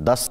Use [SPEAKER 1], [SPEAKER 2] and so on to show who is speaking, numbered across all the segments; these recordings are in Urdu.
[SPEAKER 1] 10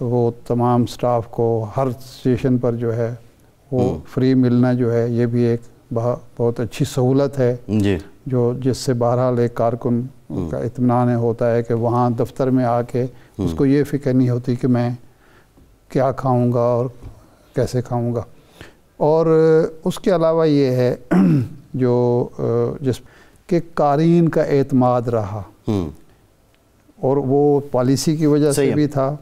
[SPEAKER 2] وہ تمام سٹاف کو ہر اسٹیشن پر جو ہے وہ فری ملنا جو ہے یہ بھی ایک بہت اچھی سہولت ہے
[SPEAKER 1] جی،
[SPEAKER 2] جو جس سے بہرحال ایک کارکن کا اطمینان ہوتا ہے کہ وہاں دفتر میں آ کے اس کو یہ فکر نہیں ہوتی کہ میں کیا کھاؤں گا اور کیسے کھاؤں گا. اور اس کے علاوہ یہ ہے جو جس کہ قارئین کا اعتماد رہا اور وہ پالیسی کی وجہ سے بھی تھا،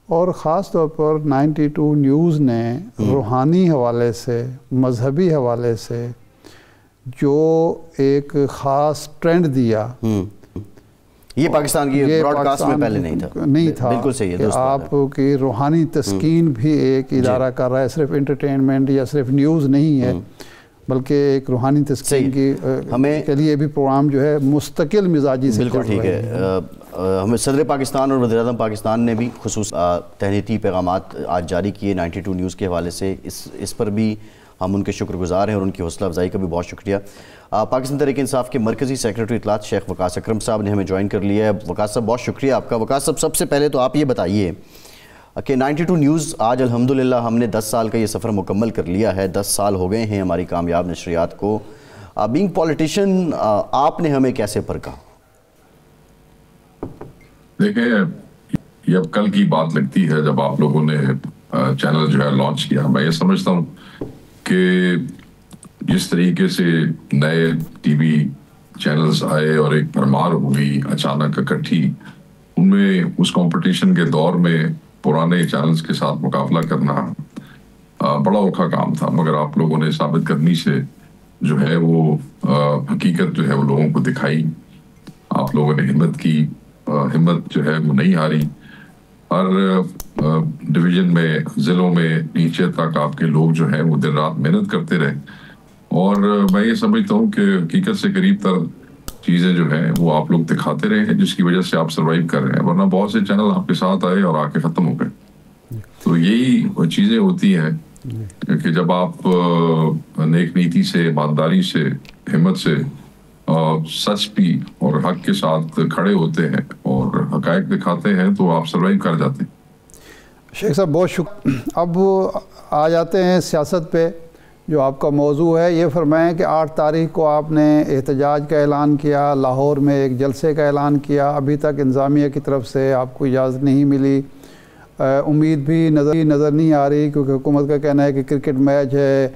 [SPEAKER 2] اور خاص طور پر 92 نیوز نے روحانی حوالے سے، مذہبی حوالے سے جو ایک خاص ٹرینڈ دیا،
[SPEAKER 1] یہ پاکستان کی براڈ کاسٹ میں پہلے نہیں تھا. بالکل صحیح ہے.
[SPEAKER 2] کہ آپ کی روحانی تسکین بھی ایک ادارہ کر رہا ہے، صرف انٹرٹینمنٹ یا صرف نیوز نہیں ہے بلکہ ایک روحانی تسکین کی کے لیے بھی پروگرام جو ہے مستقل مزاجی سے.
[SPEAKER 1] بالکل ٹھیک ہے. ہمیں صدر پاکستان اور وزیر اعظم پاکستان نے بھی خصوص تہنیتی پیغامات آج جاری کیے 92 نیوز کے حوالے سے. اس پر بھی ہم ان کے شکر گزار ہیں اور ان کی حوصلہ افزائی کا بھی بہت شکریہ. پاکستان تحریک انصاف کے مرکزی سیکریٹری اطلاعات شیخ وقاص اکرم صاحب نے ہمیں جوائن کر لیا ہے. وقاص صاحب بہت شکریہ آپ کا. وقاص صاحب سب سے پہلے تو آپ یہ بتائیے کہ 92 نیوز آج الحمدللہ ہم نے 10 سال کا یہ سفر مکمل کر لیا ہے. 10 سال ہو گئے ہیں ہماری کامیاب نشریات کو. بینگ پولیٹیشین آپ نے ہمیں کیسے پرکھا؟
[SPEAKER 3] دیکھیں، یہ اب کل کی بات لگتی ہے جب آپ لوگوں نے چینل جو ہے لانچ کیا. میں یہ سمجھتا ہوں کہ جس طریقے سے نئے ٹی وی چینلز آئے اور ایک بھرمار ہوئی اچانک اکٹھی، ان میں اس کمپٹیشن کے دور میں پرانے چینلز کے ساتھ مقابلہ کرنا بڑا اوکھا کام تھا. مگر آپ لوگوں نے ثابت کرنی سے جو ہے وہ حقیقت جو ہے وہ لوگوں کو دکھائی. آپ لوگوں نے ہمت کی، ہمت جو ہے وہ نہیں ہاری. ہر ڈویژن میں، ضلعوں میں نیچے تک آپ کے لوگ جو ہیں وہ دن رات محنت کرتے رہے. اور میں یہ سمجھتا ہوں کہ حقیقت سے قریب تر چیزیں جو ہیں وہ آپ لوگ دکھاتے رہے ہیں، جس کی وجہ سے آپ سروائیو کر رہے ہیں. ورنہ بہت سے چینل آپ کے ساتھ آئے اور آ کے ختم ہو گئے. تو یہی چیزیں ہوتی ہیں کہ جب آپ نیک نیتی سے، ایمانداری سے، ہمت سے، سچ بھی اور حق کے ساتھ کھڑے ہوتے ہیں اور حقائق دکھاتے ہیں تو آپ سروائیو کر جاتے ہیں.
[SPEAKER 2] شیخ صاحب بہت شکریہ. اب آ جاتے ہیں سیاست پہ جو آپ کا موضوع ہے. یہ فرمائیں کہ 8 تاریخ کو آپ نے احتجاج کا اعلان کیا، لاہور میں ایک جلسے کا اعلان کیا. ابھی تک انتظامیہ کی طرف سے آپ کو اجازت نہیں ملی. امید بھی نظر نہیں آ رہی کیونکہ حکومت کا کہنا ہے کہ کرکٹ میچ ہے،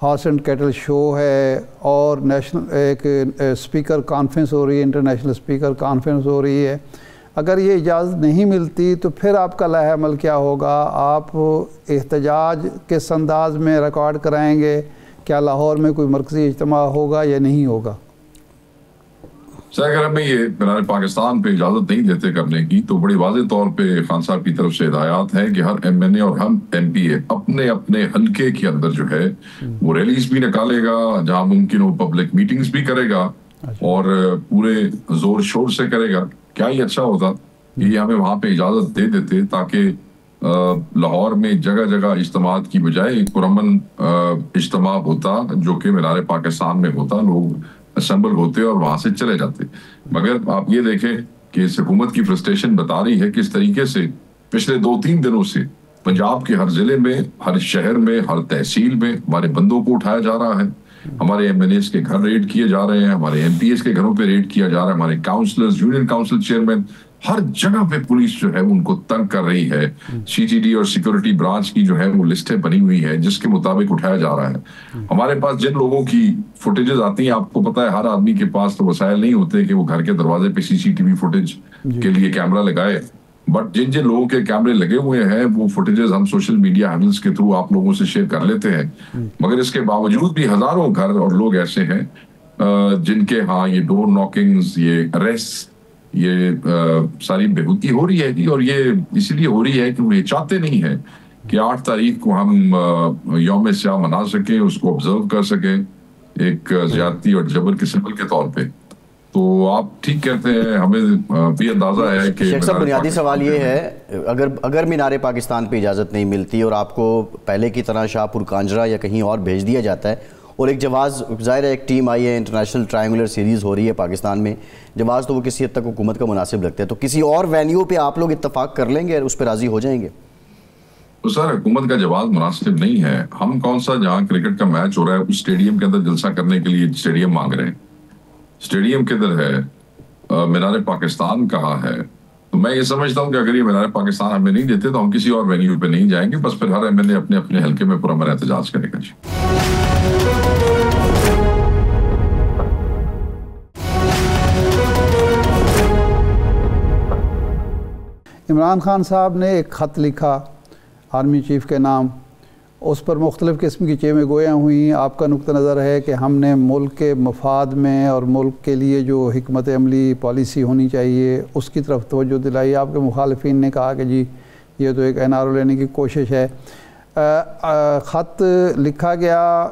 [SPEAKER 2] ہارس اینڈ کیٹل شو ہے اور نیشنل ایک اسپیکر کانفرنس ہو رہی ہے، انٹرنیشنل اسپیکر کانفرنس ہو رہی ہے. اگر یہ اجازت نہیں ملتی تو پھر آپ کا لائحہ عمل کیا ہوگا؟ آپ احتجاج کس انداز میں ریکارڈ کرائیں گے؟ کیا لاہور میں کوئی مرکزی اجتماع ہوگا یا نہیں ہوگا؟
[SPEAKER 3] اگر ہمیں یہ مینار پاکستان پہ اجازت نہیں دیتے کرنے کی تو بڑی واضح طور پہ خان صاحب کی طرف سے ہدایات ہے کہ ہر ایم این اے اور ہم ایم پی اے اپنے اپنے حلقے کے اندر جو ہے وہ ریلیز بھی نکالے گا، جہاں ممکن ہو پبلک میٹنگز بھی کرے گا اور پورے زور شور سے کرے گا. کیا ہی اچھا ہوتا کہ یہ ہمیں وہاں پہ اجازت دے دیتے تاکہ لاہور میں جگہ جگہ اجتماعات کی بجائے ایک پرامن اجتماع ہوتا جو کہ مینار پاکستان میں ہوتا، لوگ اسمبل ہوتے اور وہاں سے چلے جاتے. مگر آپ یہ دیکھیں کہ اس حکومت کی فرسٹریشن بتا رہی ہے کس طریقے سے پچھلے 2-3 دنوں سے پنجاب کے ہر ضلع میں، ہر شہر میں، ہر تحصیل میں ہمارے بندوں کو اٹھایا جا رہا ہے. ہمارے ایم این ایز کے گھر ریڈ کیے جا رہے ہیں، ہمارے ایم پی ایز کے گھروں پہ ریڈ کیا جا رہا ہے، ہمارے کاؤنسلرز، یونین کاؤنسل چیئرمین، ہر جگہ پہ پولیس جو ہے ان کو تنگ کر رہی ہے. سی ٹی ڈی اور سیکورٹی برانچ کی جو ہے وہ لسٹیں بنی ہوئی ہیں جس کے مطابق اٹھایا جا رہا ہے. ہمارے پاس جن لوگوں کی فوٹیجز آتی ہیں، آپ کو پتا ہے ہر آدمی کے پاس تو وسائل نہیں ہوتے کہ وہ گھر کے دروازے پہ سی ٹی وی فوٹیج کے لیے کیمرہ لگائے. بٹ جن جن لوگوں کے کیمرے لگے ہوئے ہیں وہ فوٹیجز ہم سوشل میڈیا ہینڈلز کے تھرو آپ لوگوں سے شیئر کر لیتے ہیں. مگر اس کے باوجود بھی ہزاروں گھر اور لوگ ایسے ہیں جن کے ہاں یہ ڈور ناکنگز، یہ اریسٹ، یہ ساری بےہودگی ہو رہی ہے جی. اور یہ اس لیے ہو رہی ہے کہ وہ یہ چاہتے نہیں ہیں کہ 8 تاریخ کو ہم یوم سیاہ منا سکیں، اس کو آبزرو کر سکیں ایک زیادتی اور جبر کے سمبل کے طور پہ. تو آپ ٹھیک کہتے ہیں، ہمیں بھی اندازہ ہے کہ
[SPEAKER 1] شیخ صاحب بنیادی سوال یہ ہے اگر مینار پاکستان پہ اجازت نہیں ملتی اور آپ کو پہلے کی طرح شاہ پور کانجرا یا کہیں اور بھیج دیا جاتا ہے اور ایک جواز، ظاہر ہے ایک ٹیم آئی ہے، انٹرنیشنل ٹرائنگولر سیریز ہو رہی ہے پاکستان میں، جواز تو وہ کسی حد تک حکومت کا مناسب لگتا ہے، تو کسی اور وینیو پہ آپ لوگ اتفاق کر لیں گے اور اس پہ راضی ہو جائیں گے؟
[SPEAKER 3] تو سر حکومت کا جواب مناسب نہیں ہے. ہم کون سا جہاں کرکٹ کا میچ ہو رہا ہے اس اسٹیڈیم کے اندر جلسہ کرنے کے لیے اسٹیڈیم مانگ رہے ہیں؟ اسٹیڈیم کدھر ہے؟ مینار پاکستان کہاں ہے؟ تو میں یہ سمجھتا ہوں کہ اگر یہ مینار پاکستان ہمیں نہیں دیتے تو ہم کسی اور وینیو پہ نہیں جائیں گے. بس پھر ہر MLA اپنے اپنے حلقے میں پرامن احتجاج کرے گا.
[SPEAKER 2] عمران خان صاحب نے ایک خط لکھا آرمی چیف کے نام، اس پر مختلف قسم کی چیمیں گویاں ہوئیں. آپ کا نقطہ نظر ہے کہ ہم نے ملک کے مفاد میں اور ملک کے لیے جو حکمت عملی پالیسی ہونی چاہیے اس کی طرف توجہ دلائی. آپ کے مخالفین نے کہا کہ جی یہ تو ایک NRO لینے کی کوشش ہے. خط لکھا گیا،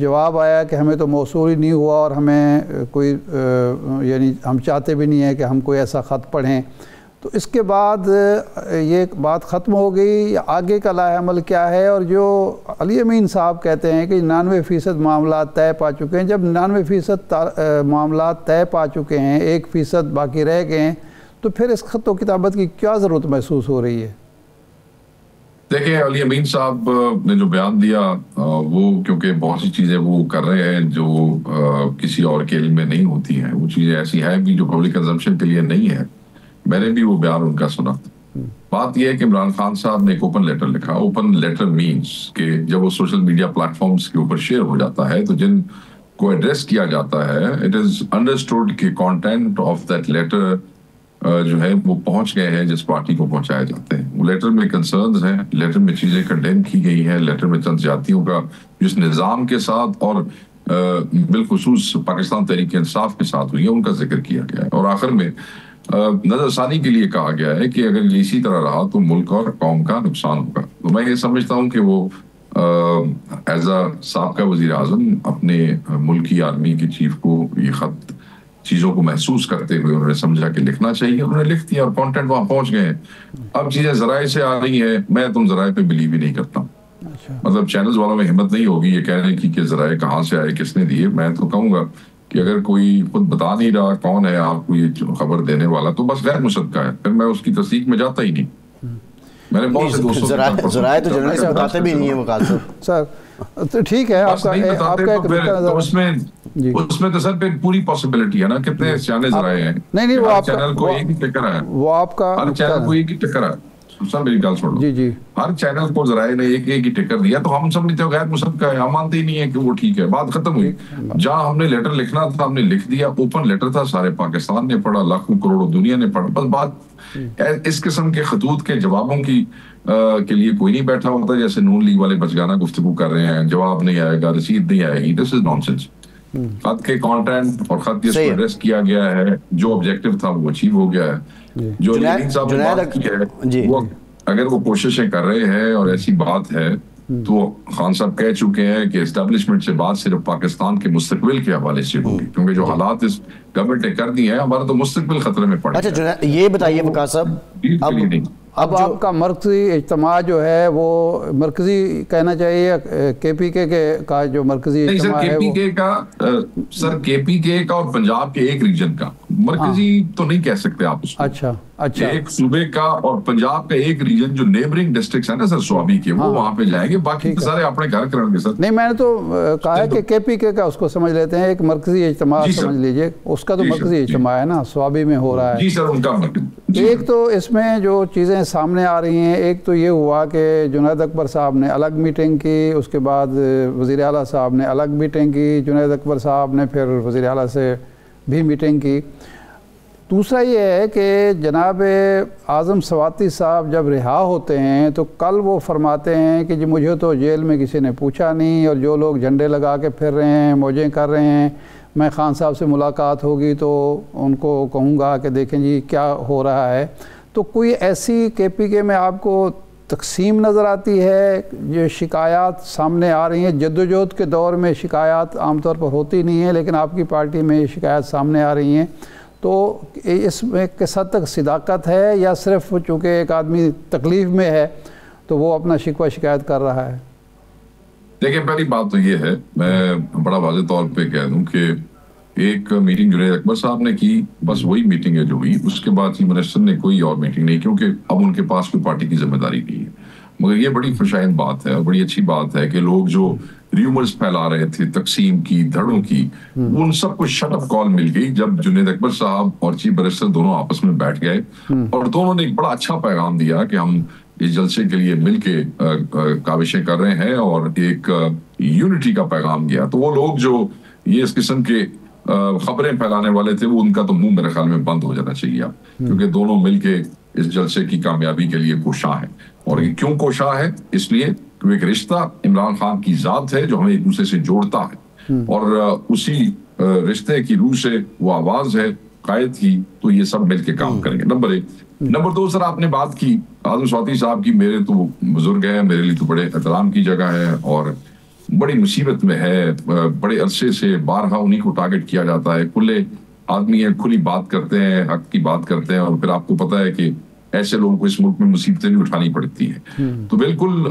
[SPEAKER 2] جواب آیا کہ ہمیں تو موصول ہی نہیں ہوا اور ہمیں کوئی یعنی ہم چاہتے بھی نہیں ہیں کہ ہم کوئی ایسا خط پڑھیں. تو اس کے بعد یہ بات ختم ہو گئی یا آگے کا لاہ عمل کیا ہے؟ اور جو علی امین صاحب کہتے ہیں کہ 99% معاملات طے پا چکے ہیں، جب 99% معاملات طے پا چکے ہیں، 1% باقی رہ گئے ہیں، تو پھر اس خط و کتابت کی کیا ضرورت محسوس ہو رہی ہے؟
[SPEAKER 3] دیکھیں علی امین صاحب نے جو بیان دیا وہ کیونکہ بہت سی چیزیں وہ کر رہے ہیں جو کسی اور کے علم میں نہیں ہوتی ہیں. وہ چیزیں ایسی ہیں بھی جو پبلک کنزمپشن کے لیے نہیں ہے. میں نے بھی وہ بیان ان کا سنا. بات یہ ہے کہ عمران خان صاحب نے ایک اوپن لیٹر لکھا. اوپن لیٹر مینس کہ جب وہ سوشل میڈیا پلیٹ فارمز کے اوپر شیئر ہو جاتا ہے تو جن کو ایڈریس کیا جاتا ہے اٹ از انڈرسٹوڈ کہ کانٹینٹ آف دیٹ لیٹر جو ہے وہ پہنچ گئے ہیں جس پارٹی کو پہنچائے جاتے ہیں. وہ لیٹر میں کنسرنز ہیں، لیٹر میں چیزیں کنڈیم کی گئی ہیں، لیٹر میں چند زیادتیوں کا جس نظام کے ساتھ اور بالخصوص پاکستان تحریک انصاف کے ساتھ ہوئی ہے ان کا ذکر کیا گیا ہے. اور آخر میں نظر ثانی کے لیے کہا گیا ہے کہ اگر اسی طرح رہا تو ملک اور قوم کا نقصان ہوگا. تو میں یہ سمجھتا ہوں کہ وہ ایز اے سابقہ وزیر اعظم اپنے ملکی آرمی کے چیف کو یہ خط چیزوں کو محسوس کرتے ہوئے انہوں نے سمجھا کہ لکھنا چاہیے. انہوں نے لکھ دیا اور کانٹینٹ وہاں پہنچ گئے ہیں. اب چیزیں ذرائع سے آ رہی ہیں، میں تم ذرائع پہ بلیو ہی نہیں کرتا ہوں. مطلب چینلز والوں میں ہمت نہیں ہوگی یہ کہنے کی کہ ذرائع کہاں سے آئے، کس نے دیے. میں تو کہوں گا کہ اگر کوئی خود بتا نہیں رہا کون ہے آپ کو یہ خبر دینے والا تو بس غیر مصدقہ ہے، پھر میں اس کی تصدیق میں جاتا ہی نہیں. میں نے بہت سے دوستوں
[SPEAKER 1] ذرائع تو جنرل سے بتاتے بھی نہیں ہیں مقاصد
[SPEAKER 2] سر. تو ٹھیک ہے، آپ کا
[SPEAKER 3] اس میں تو سر پہ پوری پاسبلٹی ہے نا. کتنے سیانے ذرائع ہیں.
[SPEAKER 2] نہیں وہ آپ
[SPEAKER 3] چینل کو ایک ہی ٹکر ہے،
[SPEAKER 2] وہ آپ کا
[SPEAKER 3] ہر چینل کو ایک ہی ٹکر ہے. سر میری گل سن لو.
[SPEAKER 2] جی
[SPEAKER 3] ہر چینل کو ذرائع نے ایک ہی ٹکر دیا تو ہم سمجھتے ہو غیر مصدقہ ہے، ہم مانتے ہی نہیں ہے کہ وہ ٹھیک ہے. بات ختم ہوئی. جہاں ہم نے لیٹر لکھنا تھا ہم نے لکھ دیا. اوپن لیٹر تھا، سارے پاکستان نے پڑھا، لاکھوں کروڑوں دنیا نے پڑھا. بس بات اس قسم کے خطوط کے جوابوں کی کے لیے کوئی نہیں بیٹھا ہوتا جیسے نون لیگ والے بچگانہ گفتگو کر رہے ہیں. جواب نہیں آئے گا، رسید نہیں آئے گی. دس از نان سینس. خط کے کانٹینٹ اور خط جس کو ایڈریس کیا گیا ہے، جو آبجیکٹو تھا وہ اچیو ہو گیا ہے. جو علی صاحب نے بات کی ہے وہ اگر وہ کوششیں کر رہے ہیں اور ایسی بات ہے تو خان صاحب کہہ چکے ہیں کہ اسٹیبلشمنٹ سے بات صرف پاکستان کے مستقبل کے حوالے سے ہوگی، کیونکہ جو حالات اس گورنمنٹ نے کر دی ہیں ہمارا تو مستقبل خطرے میں پڑ گیا.
[SPEAKER 1] اچھا یہ بتائیے وقاص صاحب،
[SPEAKER 2] اب آپ کا مرکزی اجتماع جو ہے وہ مرکزی کہنا چاہیے KPK کا جو مرکزی اجتماع ہے
[SPEAKER 3] سر KPK کا اور پنجاب کے ایک ریجن کا مرکزی تو نہیں کہہ سکتے آپ اس کو.
[SPEAKER 2] اچھا
[SPEAKER 3] ایک صوبے کا اور پنجاب کا ایک ریجن جو نیبرنگ ڈسٹرکٹس ہیں نا سر سوابی کے، وہ وہاں پہ جائیں گے. باقی سارے اپنے گھر کریں گے سر.
[SPEAKER 2] نہیں میں نے تو کہا ہے کہ KPK کا اس کو سمجھ لیتے ہیں، ایک مرکزی اجتماع سمجھ لیجئے. اس کا تو مرکزی اجتماع ہے نا، سوابی میں ہو رہا ہے.
[SPEAKER 3] جی سر ان کا
[SPEAKER 2] ایک تو اس میں جو چیزیں سامنے آ رہی ہیں، ایک تو یہ ہوا کہ جنید اکبر صاحب نے الگ میٹنگ کی، اس کے بعد وزیر اعلیٰ صاحب نے الگ میٹنگ کی، جنید اکبر صاحب نے پھر وزیر اعلیٰ سے بھی میٹنگ کی. دوسرا یہ ہے کہ جناب اعظم سواتی صاحب جب رہا ہوتے ہیں تو کل وہ فرماتے ہیں کہ جی مجھے تو جیل میں کسی نے پوچھا نہیں، اور جو لوگ جھنڈے لگا کے پھر رہے ہیں، موجیں کر رہے ہیں، میں خان صاحب سے ملاقات ہوگی تو ان کو کہوں گا کہ دیکھیں جی کیا ہو رہا ہے. تو کوئی ایسی KPK میں آپ کو تقسیم نظر آتی ہے؟ یہ شکایات سامنے آ رہی ہیں، جدوجہد کے دور میں شکایات عام طور پر ہوتی نہیں ہیں، لیکن آپ کی پارٹی میں یہ شکایات سامنے آ رہی ہیں. تو اس میں کس حد تک صداقت ہے یا صرف چونکہ ایک آدمی تکلیف میں ہے تو وہ اپنا شکوہ شکایت کر رہا ہے؟
[SPEAKER 3] دیکھیں پہلی بات تو یہ ہے، میں بڑا واضح طور پہ کہہ دوں کہ ایک میٹنگ جنید اکبر صاحب نے کی، بس وہی میٹنگ ہے جو ہوئی. اس کے بعد چیف منسٹر نے کوئی اور میٹنگ نہیں، کیونکہ اب ان کے پاس کوئی پارٹی کی ذمہ داری نہیں ہے. مگر یہ بڑی خوشائند بات ہے اور بڑی اچھی بات ہے کہ لوگ جو ریومرز پھیلا رہے تھے تقسیم کی دھڑوں کی ان سب کو شٹ اپ کال مل گئی جب جنید اکبر صاحب اور چیف برسٹر دونوں آپس میں بیٹھ گئے اور دونوں نے ایک بڑا اچھا پیغام دیا کہ ہم اس جلسے کے لیے مل کے کاوشیں کر رہے ہیں اور ایک یونٹی کا پیغام دیا. تو وہ لوگ جو یہ اس قسم کے خبریں پھیلانے والے تھے وہ ان کا تو منہ میرے خیال میں بند ہو جانا چاہیے کیونکہ دونوں مل کے اس جلسے کی کامیابی کے لیے کوشاں ہیں. اور یہ کیوں کوشاں ہے؟ اس لیے کہ ایک رشتہ عمران خان کی ذات ہے جو ہمیں ایک دوسرے سے جوڑتا ہے اور اسی رشتے کی روح سے وہ آواز ہے قائد کی. تو یہ سب مل کے کام کریں گے. نمبر 1. نمبر 2 سر آپ نے بات کی اعظم سواتی صاحب کی. میرے تو بزرگ ہیں, میرے لیے تو بڑے احترام کی جگہ ہے اور بڑی مصیبت میں ہے. بڑے عرصے سے بارہا انہی کو ٹارگٹ کیا جاتا ہے. کھلے آدمی ہیں, کھلی بات کرتے ہیں, حق کی بات کرتے ہیں اور پھر آپ کو پتا ہے کہ ایسے لوگوں کو اس ملک میں مصیبتیں بھی اٹھانی پڑتی ہیں. تو بالکل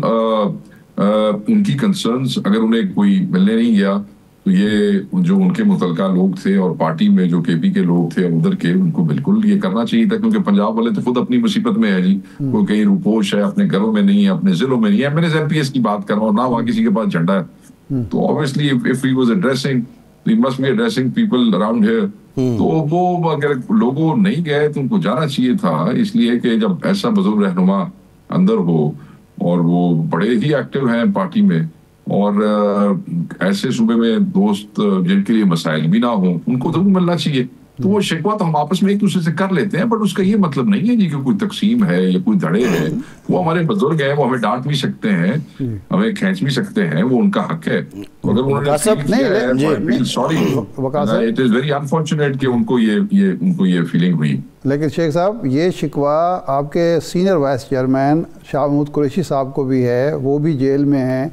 [SPEAKER 3] ان کی کنسرنز اگر انہیں کوئی ملنے نہیں گیا تو یہ جو ان کے متعلقہ لوگ تھے اور پارٹی میں جو کے پی کے لوگ تھے ادھر کے, ان کو بالکل یہ کرنا چاہیے تھا کیونکہ پنجاب والے تو خود اپنی مصیبت میں ہے جی. کوئی کہیں روپوش ہے, اپنے گھروں میں نہیں ہے, اپنے ضلعوں میں نہیں ہے. میں نے ایم پی ایس کی بات کر رہا ہوں, نہ وہاں کسی کے پاس جھنڈا ہے. تو obviously if he was addressing, he must be addressing people around here. تو وہ اگر لوگوں نہیں گئے تو ان کو جانا چاہیے تھا. اس لیے کہ جب ایسا بزرگ رہنما اندر ہو اور وہ بڑے ہی ایکٹیو ہیں پارٹی میں اور ایسے صوبے میں دوست جن کے لیے مسائل بھی نہ ہوں ان کو ضرور ملنا چاہیے. تو وہ شکوہ تو ہم آپس میں ایک دوسرے سے کر لیتے ہیں بٹ اس کا یہ مطلب نہیں ہے جی کہ کوئی تقسیم ہے یا کوئی دھڑے ہے. وہ ہمارے بزرگ ہیں, وہ ہمیں ڈانٹ بھی سکتے ہیں, ہمیں کھینچ بھی سکتے ہیں, وہ ان کا حق ہے. اگر انہوں نے sorry it is very unfortunate کہ ان کو یہ فیلنگ ہوئی.
[SPEAKER 2] لیکن شیخ صاحب یہ شکوہ آپ کے senior vice chairman Shah Mahmood Qureshi صاحب کو بھی ہے, وہ بھی جیل میں ہیں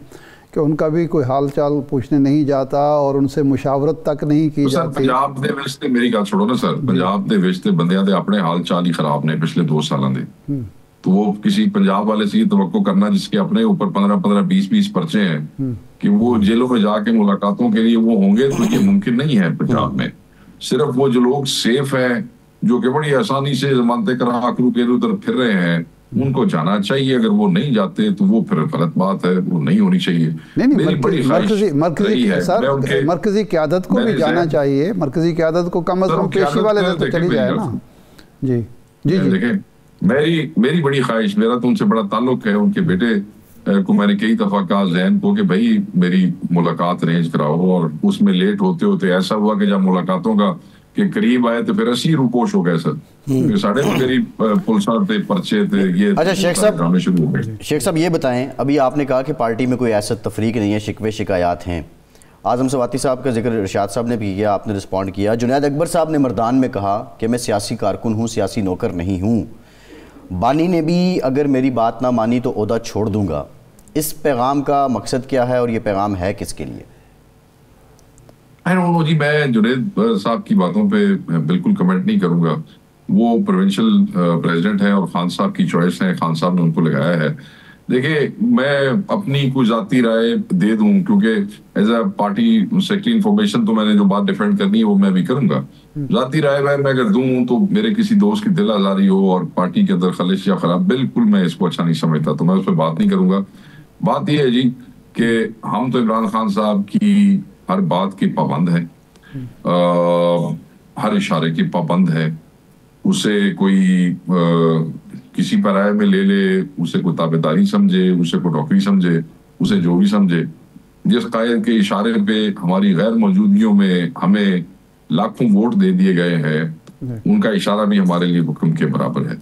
[SPEAKER 2] کہ ان کا بھی کوئی حال چال پوچھنے نہیں جاتا اور ان سے مشاورت تک نہیں کی جاتی.
[SPEAKER 3] پنجاب دے وچ میری گل چھوڑو نا سر, پنجاب دے وچ تے بندیاں دے اپنے حال چال ہی خراب نے پچھلے 2 سالاں دے. تو وہ کسی پنجاب والے سے یہ توقع کرنا جس کے اپنے اوپر 15-20 پرچے ہیں کہ وہ جیلوں میں جا کے ملاقاتوں کے لیے وہ ہوں گے, تو یہ ممکن نہیں ہے پنجاب میں. صرف وہ جو لوگ سیف ہیں جو کہ بڑی آسانی سے ضمانتیں کرا کرو کے ادھر پھر رہے ہیں ان کو جانا چاہیے. اگر وہ نہیں جاتے تو وہ پھر غلط بات ہے, وہ نہیں ہونی چاہیے.
[SPEAKER 2] مرکزی قیادت کو بھی جانا چاہیے, مرکزی قیادت کو کم از کم پیشی والے تو چلی جائے نا. جی جی
[SPEAKER 3] دیکھیں میری بڑی خواہش, میرا تو ان سے بڑا تعلق ہے, ان کے بیٹے کو میں نے کئی دفعہ کہا ذہن کو کہ بھائی میری ملاقات ارینج کراؤ, اور اس میں لیٹ ہوتے ہوتے ایسا ہوا کہ جب ملاقاتوں کا کہ قریب آئے تو پھر اسی روپوش ہو گئے سر. ساڑھے قریب پلسا تھے, پرچے تھے, یہ
[SPEAKER 1] اچھا شیخ صاحب یہ بتائیں, ابھی آپ نے کہا کہ پارٹی میں کوئی ایسا تفریق نہیں ہے, شکوے شکایات ہیں. اعظم سواتی صاحب کا ذکر ارشاد صاحب نے بھی کیا, آپ نے رسپونڈ کیا. جنید اکبر صاحب نے مردان میں کہا کہ میں سیاسی کارکن ہوں, سیاسی نوکر نہیں ہوں. بانی نے بھی اگر میری بات نہ مانی تو عہدہ چھوڑ دوں گا. اس پیغام کا مقصد کیا ہے اور یہ پیغام ہے کس کے لیے؟
[SPEAKER 3] جی میں جنید صاحب کی باتوں پہ بالکل کمنٹ نہیں کروں گا. وہ پروونشل پریزیڈنٹ ہیں اور خان صاحب کی چوائس ہے, خان صاحب نے ان کو لگایا ہے. دیکھیں میں اپنی کوئی ذاتی رائے دے دوں کیونکہ as a party secretary information تو میں نے جو بات ڈیفینڈ کرنی ہے وہ میں بھی کروں گا. ذاتی رائے میں اگر دوں تو میرے کسی دوست کی دل آزاری ہو اور پارٹی کے اندر خلش یا خراب, بالکل میں اس کو اچھا نہیں سمجھتا, تو میں اس پہ بات نہیں کروں گا. بات یہ ہے جی کہ ہم تو عمران خان صاحب کی ہر بات کی پابند ہے, ہر اشارے کی پابند ہے. اسے کوئی کسی پر رائے میں لے لے, اسے کوئی تابعداری سمجھے, اسے کوئی نوکری سمجھے, اسے جو بھی سمجھے. جس قائد کے اشارے پہ ہماری غیر موجودگیوں میں ہمیں لاکھوں ووٹ دے دیے گئے ہیں, ان کا اشارہ بھی ہمارے لیے حکم کے برابر ہے.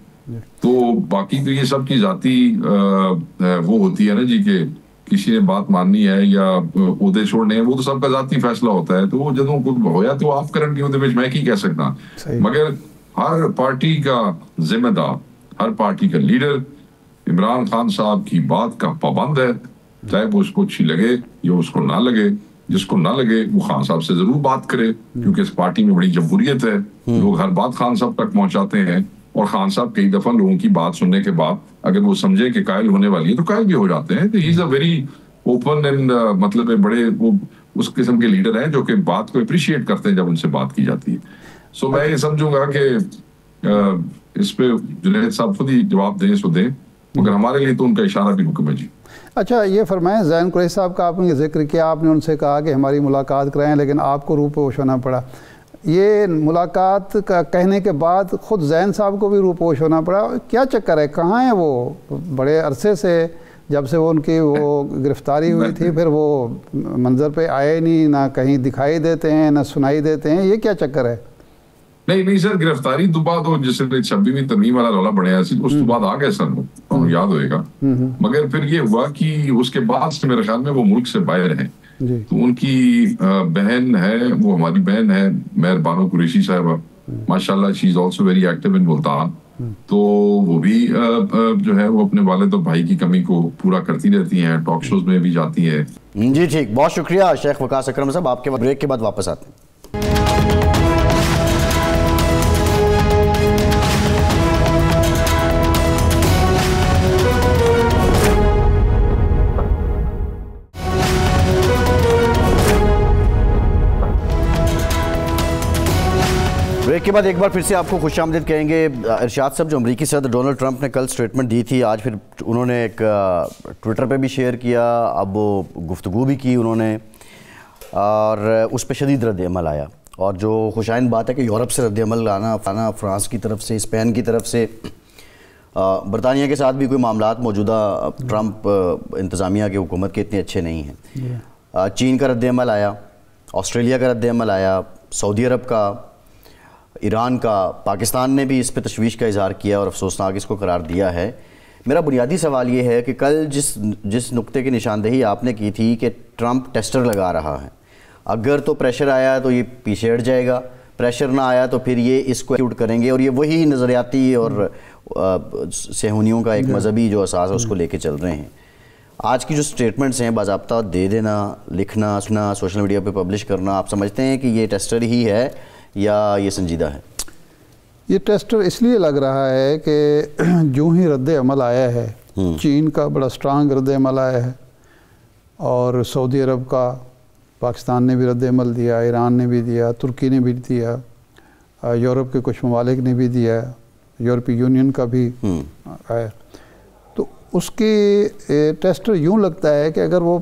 [SPEAKER 3] تو باقی تو یہ سب کی ذاتی وہ ہوتی ہے نا جی کہ کسی نے بات ماننی ہے یا عہدے چھوڑنے ہیں, وہ تو سب کا ذاتی فیصلہ ہوتا ہے. تو وہ جدوں کچھ ہویا تو آپ کرن کی عہدے میں کی کہہ سکتا. مگر ہر پارٹی کا ذمہ دار, ہر پارٹی کا لیڈر عمران خان صاحب کی بات کا پابند ہے, چاہے وہ اس کو اچھی لگے یا اس کو نہ لگے. جس کو نہ لگے وہ خان صاحب سے ضرور بات کرے کیونکہ اس پارٹی میں بڑی جمہوریت ہے, لوگ ہر بات خان صاحب تک پہنچاتے ہیں. اور خان صاحب کئی دفعہ لوگوں کی بات سننے کے بعد اگر وہ سمجھے کہ قائل ہونے والی ہے تو قائل بھی ہو جاتے ہیں. تو ہی از اے ویری اوپن اینڈ مطلب بڑے وہ اس قسم کے لیڈر ہیں جو کہ بات کو اپریشیٹ کرتے ہیں جب ان سے بات کی جاتی ہے. سو میں یہ سمجھوں گا کہ اس پہ جنید صاحب خود ہی جواب دیں, سو دیں مگر ہمارے لیے تو ان کا اشارہ بھی حکم ہے جی.
[SPEAKER 2] اچھا یہ فرمائیں، زین قریشی صاحب کا آپ نے ذکر کیا، آپ نے ان سے کہا کہ ہماری ملاقات کرائیں لیکن آپ کو روپوش ہونا پڑا. یہ ملاقات کا کہنے کے بعد خود زین صاحب کو بھی روپوش ہونا پڑا، کیا چکر ہے؟ کہاں ہیں وہ؟ بڑے عرصے سے جب سے وہ ان کی وہ گرفتاری ہوئی تھی پھر وہ منظر پہ آئے نہیں، نہ کہیں دکھائی دیتے ہیں نہ سنائی دیتے ہیں، یہ کیا چکر ہے؟
[SPEAKER 3] نہیں سر، گرفتاری تو بعد وہ جس 26ویں ترمیم والا رولا بڑھیا سی اس تو بعد آ گئے سر، وہ یاد ہوئے گا. مگر پھر یہ ہوا کہ اس کے بعد سے میرے خیال میں وہ ملک سے باہر ہیں. تو ان کی بہن ہے، وہ ہماری بہن ہے مہر بانو قریشی صاحبہ، ماشاءاللہ she is also very active in Multan. تو وہ بھی جو ہے وہ اپنے والد اور بھائی کی کمی کو پورا کرتی رہتی ہیں، ٹاک شوز میں بھی جاتی ہیں.
[SPEAKER 1] جی ٹھیک، بہت شکریہ شیخ وقاص اکرم صاحب. آپ کے بریک کے بعد واپس آتے ہیں. بریک کے بعد ایک بار پھر سے آپ کو خوش آمدید کہیں گے. ارشاد صاحب، جو امریکی صدر ڈونلڈ ٹرمپ نے کل سٹیٹمنٹ دی تھی، آج پھر انہوں نے ایک ٹویٹر پہ بھی شیئر کیا، اب وہ گفتگو بھی کی انہوں نے، اور اس پہ شدید رد عمل آیا. اور جو خوشائند بات ہے کہ یورپ سے رد عمل آنا، فرانس کی طرف سے، اسپین کی طرف سے، برطانیہ کے ساتھ بھی کوئی معاملات موجودہ ٹرمپ انتظامیہ کی حکومت کے اتنے اچھے نہیں ہیں. چین کا رد عمل آیا، آسٹریلیا کا رد عمل آیا، سعودی عرب کا، ایران کا، پاکستان نے بھی اس پہ تشویش کا اظہار کیا اور افسوسناک اس کو قرار دیا ہے. میرا بنیادی سوال یہ ہے کہ کل جس نقطے کی نشاندہی آپ نے کی تھی کہ ٹرمپ ٹیسٹر لگا رہا ہے، اگر تو پریشر آیا تو یہ پیچھے ہٹ جائے گا، پریشر نہ آیا تو پھر یہ اس کو ایکسیکیوٹ کریں گے، اور یہ وہی نظریاتی اور صہیونیوں کا ایک مذہبی جو اساس ہے اس کو لے کے چل رہے ہیں. آج کی جو سٹیٹمنٹس ہیں باضابطہ دے دینا، لکھنا، سننا، سوشل میڈیا پہ پبلش کرنا، آپ سمجھتے ہیں کہ یہ ٹیسٹر ہی ہے یا یہ سنجیدہ ہے؟
[SPEAKER 2] یہ ٹیسٹر اس لیے لگ رہا ہے کہ جو ہی رد عمل آیا ہے، چین کا بڑا سٹرانگ رد عمل آیا ہے، اور سعودی عرب کا، پاکستان نے بھی رد عمل دیا، ایران نے بھی دیا، ترکی نے بھی دیا، یورپ کے کچھ ممالک نے بھی دیا، یورپی یونین کا بھی آیا. تو اس کی ٹیسٹر یوں لگتا ہے کہ اگر وہ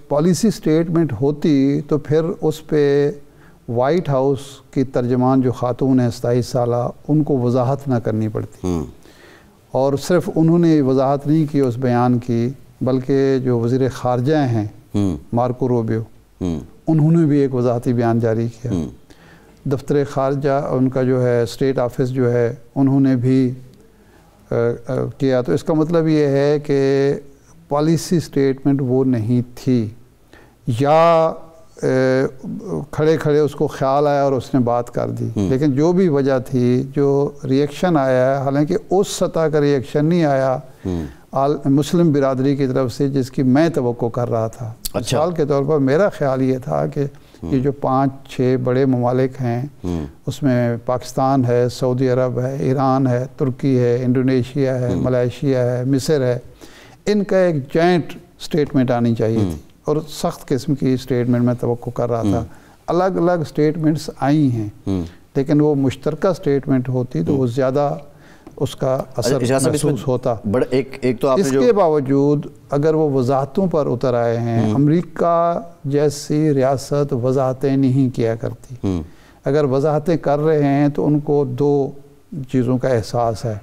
[SPEAKER 2] پالیسی سٹیٹمنٹ ہوتی تو پھر اس پہ وائٹ ہاؤس کی ترجمان جو خاتون ہیں 27 سالہ، ان کو وضاحت نہ کرنی پڑتی. اور صرف انہوں نے وضاحت نہیں کی اس بیان کی، بلکہ جو وزیر خارجہ ہیں مارکو روبیو، انہوں نے بھی ایک وضاحتی بیان جاری کیا. دفتر خارجہ ان کا جو ہے اسٹیٹ آفس جو ہے انہوں نے بھی کیا. تو اس کا مطلب یہ ہے کہ پالیسی سٹیٹمنٹ وہ نہیں تھی، یا کھڑے کھڑے اس کو خیال آیا اور اس نے بات کر دی. لیکن جو بھی وجہ تھی، جو ریئیکشن آیا ہے، حالانکہ اس سطح کا ریئیکشن نہیں آیا مسلم برادری کی طرف سے جس کی میں توقع کر رہا تھا. مثال کے طور پر میرا خیال یہ تھا کہ یہ جو 5-6 بڑے ممالک ہیں، اس میں پاکستان ہے، سعودی عرب ہے، ایران ہے، ترکی ہے، انڈونیشیا ہے، ملائیشیا ہے، مصر ہے، ان کا ایک جوائنٹ سٹیٹمنٹ آنی چاہیے تھی، اور سخت قسم کی سٹیٹمنٹ میں توقع کر رہا تھا. الگ الگ سٹیٹمنٹس آئی ہیں، لیکن وہ مشترکہ سٹیٹمنٹ ہوتی تو وہ زیادہ اس کا اثر محسوس ہوتا.
[SPEAKER 1] ایک تو
[SPEAKER 2] اس کے باوجود اگر وہ وضاحتوں پر اتر آئے ہیں، امریکہ جیسی ریاست وضاحتیں نہیں کیا کرتی. اگر وضاحتیں کر رہے ہیں تو ان کو 2 چیزوں کا احساس ہے.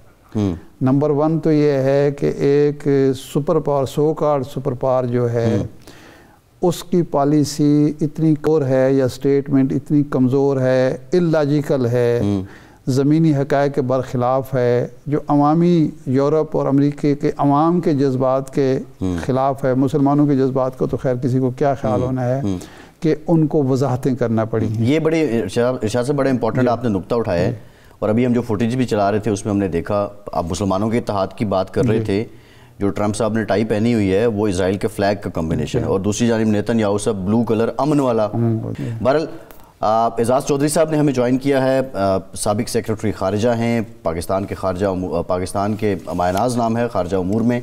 [SPEAKER 2] نمبر 1 تو یہ ہے کہ ایک سپر پاور، سو کارڈ سپر پاور جو ہے، اس کی پالیسی اتنی کور ہے یا سٹیٹمنٹ اتنی کمزور ہے، اللاجیکل ہے، زمینی حقائق کے برخلاف ہے، جو عوامی یورپ اور امریکہ کے عوام کے جذبات کے خلاف ہے. مسلمانوں کے جذبات کو تو خیر کسی کو کیا خیال ہونا ہے کہ ان کو وضاحتیں کرنا پڑی ہیں.
[SPEAKER 1] یہ بڑے ارشاد سے بڑے امپورٹنٹ آپ نے نقطہ اٹھایا ہے. اور ابھی ہم جو فوٹیج بھی چلا رہے تھے اس میں ہم نے دیکھا، آپ مسلمانوں کے اتحاد کی بات کر رہے تھے، جو ٹرمپ صاحب نے ٹائی پہنی ہوئی ہے وہ اسرائیل کے فلیگ کا کمبینیشن ہے، اور دوسری جانب نیتن یاہو صاحب بلو کلر امن والا. بہرحال اعزاز چودھری صاحب نے ہمیں جوائن کیا ہے، سابق سیکرٹری خارجہ ہیں پاکستان کے، پاکستان کے مایناز نام ہے خارجہ امور میں.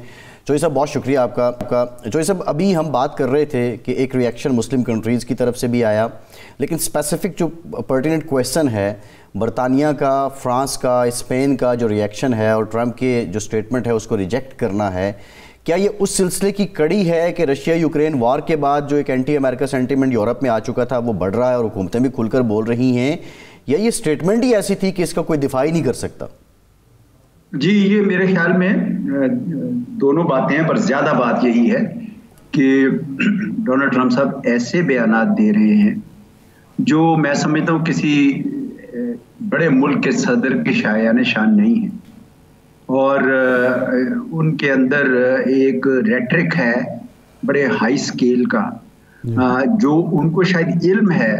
[SPEAKER 1] چوئی صاحب بہت شکریہ آپ کا. چوئی صاحب ابھی ہم بات کر رہے تھے کہ ایک ریئیکشن مسلم کنٹریز کی طرف سے بھی آیا، لیکن اسپیسیفک جو پرٹیننٹ کویسچن ہے برطانیہ کا، فرانس کا، اسپین کا جو ریئیکشن ہے اور ٹرمپ کے جو سٹیٹمنٹ ہے اس کو ریجیکٹ کرنا ہے، کیا یہ اس سلسلے کی کڑی ہے کہ رشیا یوکرین وار کے بعد جو ایک اینٹی امریکہ سینٹیمنٹ یورپ میں آ چکا تھا وہ بڑھ رہا ہے اور حکومتیں بھی کھل کر بول رہی ہیں، یا یہ سٹیٹمنٹ ہی ایسی تھی کہ اس کا کوئی دفاع ہی نہیں کر سکتا؟
[SPEAKER 4] جی یہ میرے خیال میں دونوں باتیں ہیں، پر زیادہ بات یہی ہے کہ ڈونلڈ ٹرمپ صاحب ایسے بیانات دے رہے ہیں جو میں سمجھتا ہوں کسی بڑے ملک کے صدر کے شایان شان نہیں ہیں، اور ان کے اندر ایک ریٹرک ہے بڑے ہائی سکیل کا، جو ان کو شاید علم ہے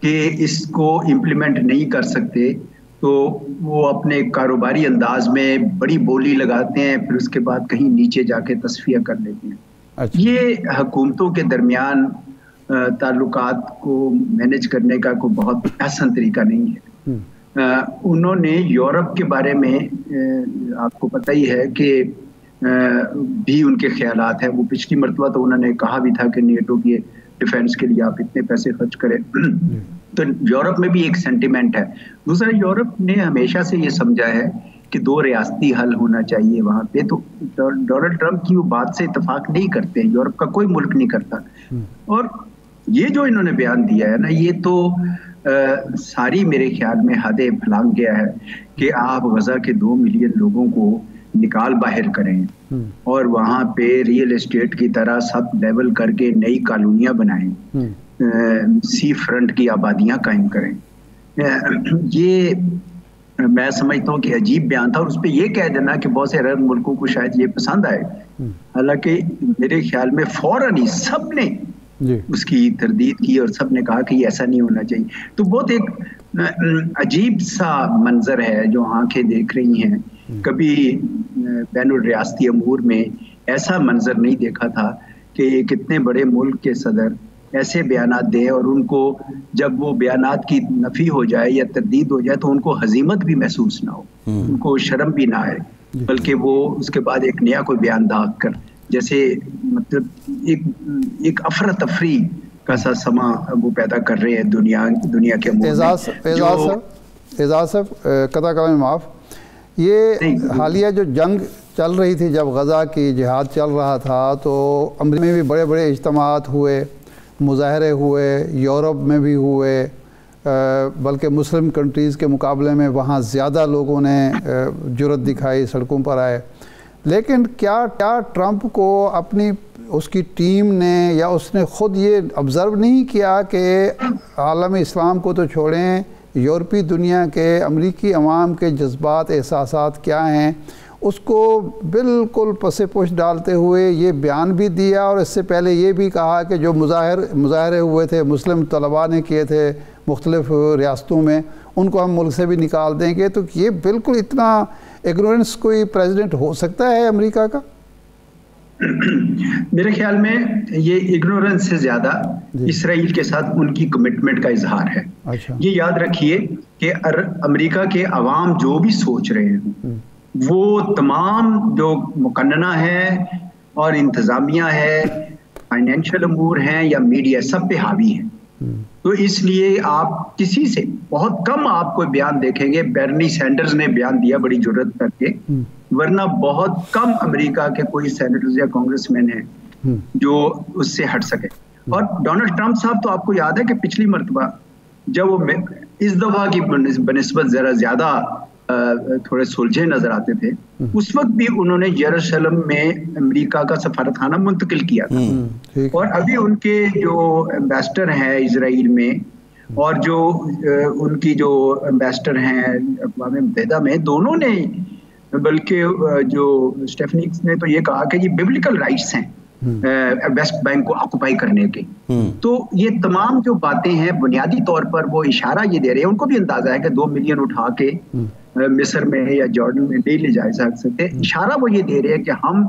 [SPEAKER 4] کہ اس کو امپلیمنٹ نہیں کر سکتے، تو وہ اپنے کاروباری انداز میں بڑی بولی لگاتے ہیں، پھر اس کے بعد کہیں نیچے جا کے تصفیہ کر لیتے ہیں. یہ حکومتوں کے درمیان تعلقات کو مینج کرنے کا کوئی بہت آسان طریقہ نہیں ہے. انہوں نے یورپ کے بارے میں آپ کو پتہ ہی ہے کہ بھی ان کے خیالات ہیں. وہ پچھلی مرتبہ تو انہوں نے کہا بھی تھا کہ نیٹو کی ڈیفینس کے لیے آپ اتنے پیسے خرچ کریں. تو یورپ میں بھی ایک سینٹیمنٹ ہے. دوسرا، یورپ نے ہمیشہ سے یہ سمجھا ہے کہ دو ریاستی حل ہونا چاہیے وہاں پہ. تو ڈونلڈ ٹرمپ کی وہ بات سے اتفاق نہیں کرتے، یورپ کا کوئی ملک نہیں کرتا. اور یہ جو انہوں نے بیان دیا ہے نا، یہ تو ساری میرے خیال میں حد پھلانگ گیا ہے کہ آپ غزہ کے 2 ملین لوگوں کو نکال باہر کریں اور وہاں پہ ریئل اسٹیٹ کی طرح سب لیول کر کے نئی کالونیاں بنائیں، سی فرنٹ کی آبادیاں قائم کریں. یہ میں سمجھتا ہوں کہ عجیب بیان تھا، اور اس پہ یہ کہہ دینا کہ بہت سے عرب ملکوں کو شاید یہ پسند آئے، حالانکہ میرے خیال میں فوراً ہی سب نے اس کی تردید کی اور سب نے کہا کہ یہ ایسا نہیں ہونا چاہیے. تو بہت ایک عجیب سا منظر ہے جو آنکھیں دیکھ رہی ہیں. کبھی بین الریاستی امور میں ایسا منظر نہیں دیکھا تھا کہ کتنے بڑے ملک کے صدر ایسے بیانات دیں، اور ان کو جب وہ بیانات کی نفی ہو جائے یا تردید ہو جائے تو ان کو ہزیمت بھی محسوس نہ ہو، ان کو شرم بھی نہ آئے، بلکہ وہ اس کے بعد ایک نیا کوئی بیان داغ کر جیسے مطلب ایک افراتفری کا سا سما وہ پیدا کر رہے ہیں دنیا کے امور میں.
[SPEAKER 2] اعزاز صاحب قطع کلام معاف، یہ حالیہ جو جنگ چل رہی تھی، جب غزہ کی جہاد چل رہا تھا، تو امریکہ میں بھی بڑے بڑے اجتماعات ہوئے، مظاہرے ہوئے، یورپ میں بھی ہوئے، بلکہ مسلم کنٹریز کے مقابلے میں وہاں زیادہ لوگوں نے جرأت دکھائی، سڑکوں پر آئے. لیکن کیا ٹرمپ کو اپنی اس کی ٹیم نے یا اس نے خود یہ آبزرو نہیں کیا کہ عالم اسلام کو تو چھوڑیں، یورپی دنیا کے، امریکی عوام کے جذبات، احساسات کیا ہیں، اس کو بالکل پس پوش ڈالتے ہوئے یہ بیان بھی دیا، اور اس سے پہلے یہ بھی کہا کہ جو مظاہرے ہوئے تھے مسلم طلباء نے کیے تھے مختلف ریاستوں میں، ان کو ہم ملک سے بھی نکال دیں گے. تو یہ بالکل اتنا اگنورنس کوئی پریزیڈنٹ ہو سکتا ہے امریکہ کا؟
[SPEAKER 4] میرے خیال میں یہ اگنورنس سے زیادہ اسرائیل کے ساتھ ان کی کمٹمنٹ کا اظہار ہے. یہ یاد رکھیے کہ امریکہ کے عوام جو بھی سوچ رہے ہیں وہ تمام جو مقننہ ہے اور انتظامیہ ہے، فائنینشل امور ہیں یا میڈیا، سب پہ حاوی ہیں. تو اس لیے آپ کسی سے بہت کم آپ کو بیان دیکھیں گے. برنی سینڈرز نے بیان دیا بڑی جرأت کر کے، ورنہ بہت کم امریکہ کے کوئی سینیٹرز یا کانگریس مین ہیں جو اس سے ہٹ سکے. اور ڈونلڈ ٹرمپ صاحب تو آپ کو یاد ہے کہ پچھلی مرتبہ جب وہ اس دفعہ کی بنسبت ذرا زیادہ تھوڑے سلجھے نظر آتے تھے، اس وقت بھی انہوں نے یروشلم میں امریکہ کا سفارت خانہ منتقل کیا تھا. اور ابھی ان کے جو ایمبیسڈر ہیں اسرائیل میں اور جو ان کی جو ایمبیسڈر ہیں اقوام متحدہ میں، دونوں نے، بلکہ جو اسٹیفنکس نے تو یہ کہا کہ یہ بیبلیکل رائٹس ہیں ویسٹ بینک کو آکوپائی کرنے کے. تو یہ تمام جو باتیں ہیں بنیادی طور پر وہ اشارہ یہ دے رہے ہیں، ان کو بھی اندازہ ہے کہ 2 ملین اٹھا کے مصر میں یا جارڈن میں نہیں لے جا سکتے. اشارہ وہ یہ دے رہے ہیں کہ ہم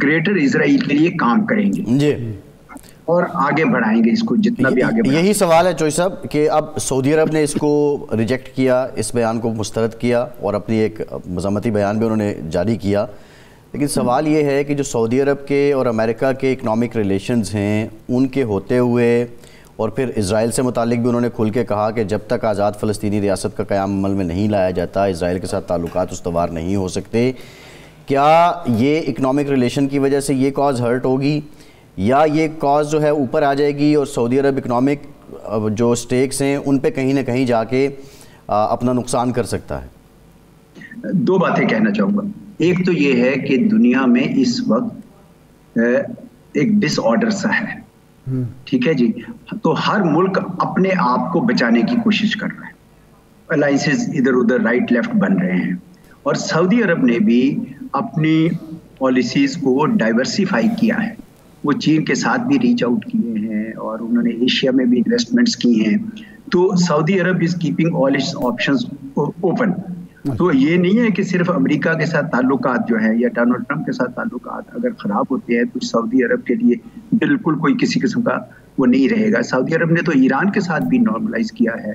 [SPEAKER 4] گریٹر اسرائیل کے لیے کام کریں گے اور آگے بڑھائیں گے اس کو جتنا بھی آگے بڑھائیں.
[SPEAKER 1] یہی سوال ہے چوئی صاحب کہ اب سعودی عرب نے اس کو ریجیکٹ کیا، اس بیان کو مسترد کیا اور اپنی ایک مذمتی بیان بھی انہوں نے جاری کیا. لیکن سوال یہ ہے کہ جو سعودی عرب کے اور امریکہ کے اکنامک ریلیشنز ہیں ان کے ہوتے ہوئے اور پھر اسرائیل سے متعلق بھی انہوں نے کھل کے کہا کہ جب تک آزاد فلسطینی ریاست کا قیام عمل میں نہیں لایا جاتا اسرائیل کے ساتھ تعلقات استوار نہیں ہو سکتے، کیا یہ اکنامک ریلیشن کی وجہ سے یہ کاز ہرٹ ہوگی یا یہ کاز جو ہے اوپر آ جائے گی اور سعودی عرب اکنامک جو سٹیکس ہیں ان پہ کہیں نہ کہیں جا کے اپنا نقصان کر سکتا ہے؟
[SPEAKER 4] دو باتیں کہنا چاہوں گا. ایک تو یہ ہے کہ دنیا میں اس وقت ایک ڈس آرڈر سا ہے، ٹھیک ہے جی، تو ہر ملک اپنے آپ کو بچانے کی کوشش کر رہا ہے، الائنسز ادھر ادھر رائٹ لیفٹ بن رہے ہیں، اور سعودی عرب نے بھی اپنی پالیسیز کو ڈائیورسیفائی کیا ہے. وہ چین کے ساتھ بھی ریچ آؤٹ کیے ہیں اور انہوں نے ایشیا میں بھی انویسٹمنٹس کی ہیں. تو Saudi Arab is keeping all its options open. تو یہ نہیں ہے کہ صرف امریکہ کے ساتھ تعلقات جو ہیں یا ڈونلڈ ٹرمپ کے ساتھ تعلقات اگر خراب ہوتے ہیں تو سعودی عرب کے لیے بالکل کوئی کسی قسم کا وہ نہیں رہے گا. سعودی عرب نے تو ایران کے ساتھ بھی نارملائز کیا ہے.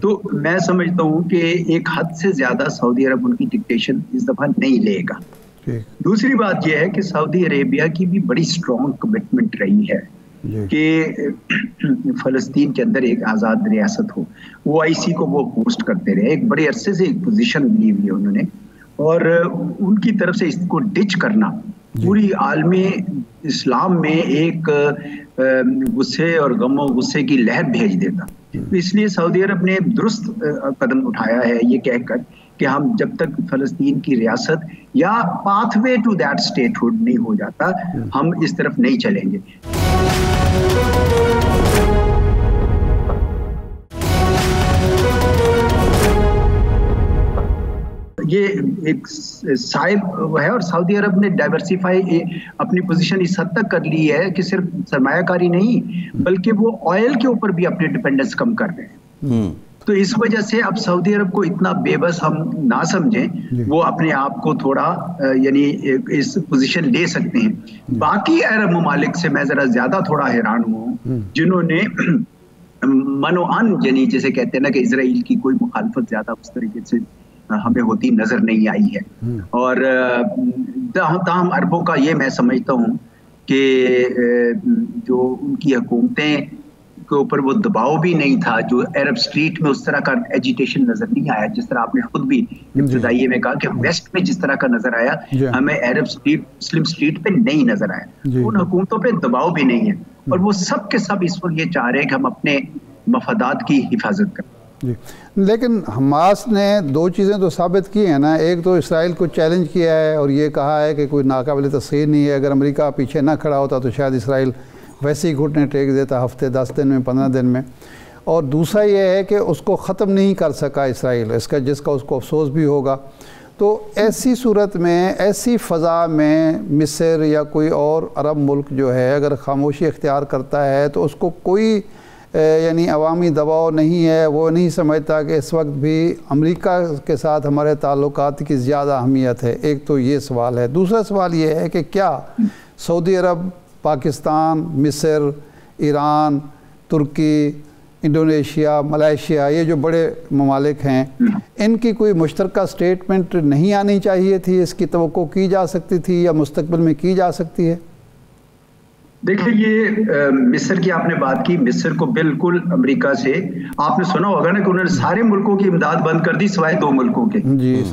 [SPEAKER 4] تو میں سمجھتا ہوں کہ ایک حد سے زیادہ سعودی عرب ان کی ڈکٹیشن اس دفعہ نہیں لے گا. دوسری بات یہ ہے کہ سعودی عربیہ کی بھی بڑی اسٹرانگ کمٹمنٹ رہی ہے کہ فلسطین کے اندر ایک آزاد ریاست ہو. OIC کو وہ ہوسٹ کرتے رہے، ایک بڑے عرصے سے ایک پوزیشن لی ہوئی ہے انہوں نے، اور ان کی طرف سے اس کو ڈچ کرنا پوری عالمی اسلام میں ایک غصے اور غم و غصے کی لہر بھیج دیتا. اس لیے سعودی عرب نے درست قدم اٹھایا ہے یہ کہہ کر کہ ہم جب تک فلسطین کی ریاست یا path way to that statehood نہیں ہو جاتا ہم اس طرف نہیں چلیں گے. یہ ایک صاحب ہے اور سعودی عرب نے ڈائیورسیفائی اپنی پوزیشن اس حد تک کر لی ہے کہ صرف سرمایہ کاری نہیں بلکہ وہ آئل کے اوپر بھی اپنی ڈیپینڈنس کم کر رہے ہیں. تو اس وجہ سے اب سعودی عرب کو اتنا بے بس ہم نہ سمجھیں، وہ اپنے آپ کو تھوڑا یعنی اس پوزیشن لے سکتے ہیں. باقی عرب ممالک سے میں ذرا زیادہ تھوڑا حیران ہوں جنہوں نے منو ان یعنی جیسے کہتے ہیں نا کہ اسرائیل کی کوئی مخالفت زیادہ اس طریقے سے ہمیں ہوتی نظر نہیں آئی ہے. اور تاہم عربوں کا یہ میں سمجھتا ہوں کہ جو ان کی حکومتیں کے اوپر وہ دباؤ بھی نہیں تھا، جو عرب اسٹریٹ میں اس طرح کا ایجیٹیشن نظر نہیں آیا جس طرح آپ نے خود بھی ابتدائیے میں کہا کہ ویسٹ میں جس طرح کا نظر آیا ہمیں عرب اسٹریٹ مسلم اسٹریٹ پہ نہیں نظر آیا. ان حکومتوں پہ دباؤ بھی نہیں ہے اور وہ سب کے سب اس وقت یہ چاہ رہے ہیں کہ ہم اپنے مفادات کی حفاظت کریں.
[SPEAKER 2] جی لیکن حماس نے دو چیزیں تو ثابت کی ہیں نا، ایک تو اسرائیل کو چیلنج کیا ہے اور یہ کہا ہے کہ کوئی ناقابل تسخیر نہیں ہے، اگر امریکہ پیچھے نہ کھڑا ہوتا تو شاید اسرائیل ویسے ہی گھٹنے ٹیک دیتا ہفتے 10 دن میں 15 دن میں. اور دوسرا یہ ہے کہ اس کو ختم نہیں کر سکا اسرائیل، جس کا اس کو افسوس بھی ہوگا. تو ایسی صورت میں ایسی فضا میں مصر یا کوئی اور عرب ملک جو ہے اگر خاموشی اختیار کرتا ہے تو اس کو کوئی یعنی عوامی دباؤ نہیں ہے، وہ نہیں سمجھتا کہ اس وقت بھی امریکہ کے ساتھ ہمارے تعلقات کی زیادہ اہمیت ہے. ایک تو یہ سوال ہے. دوسرا سوال یہ ہے کہ کیا سعودی عرب، پاکستان، مصر، ایران، ترکی، انڈونیشیا، ملائیشیا، یہ جو بڑے ممالک ہیں ان کی کوئی مشترکہ سٹیٹمنٹ نہیں آنی چاہیے تھی؟ اس کی توقع کی جا سکتی تھی یا مستقبل میں کی جا سکتی ہے؟
[SPEAKER 4] دیکھیں یہ مصر کی آپ نے بات کی، مصر کو بالکل امریکہ سے آپ نے سنا ہوگا نا کہ انہوں نے سارے ملکوں کی امداد بند کر دی سوائے 2 ملکوں کے،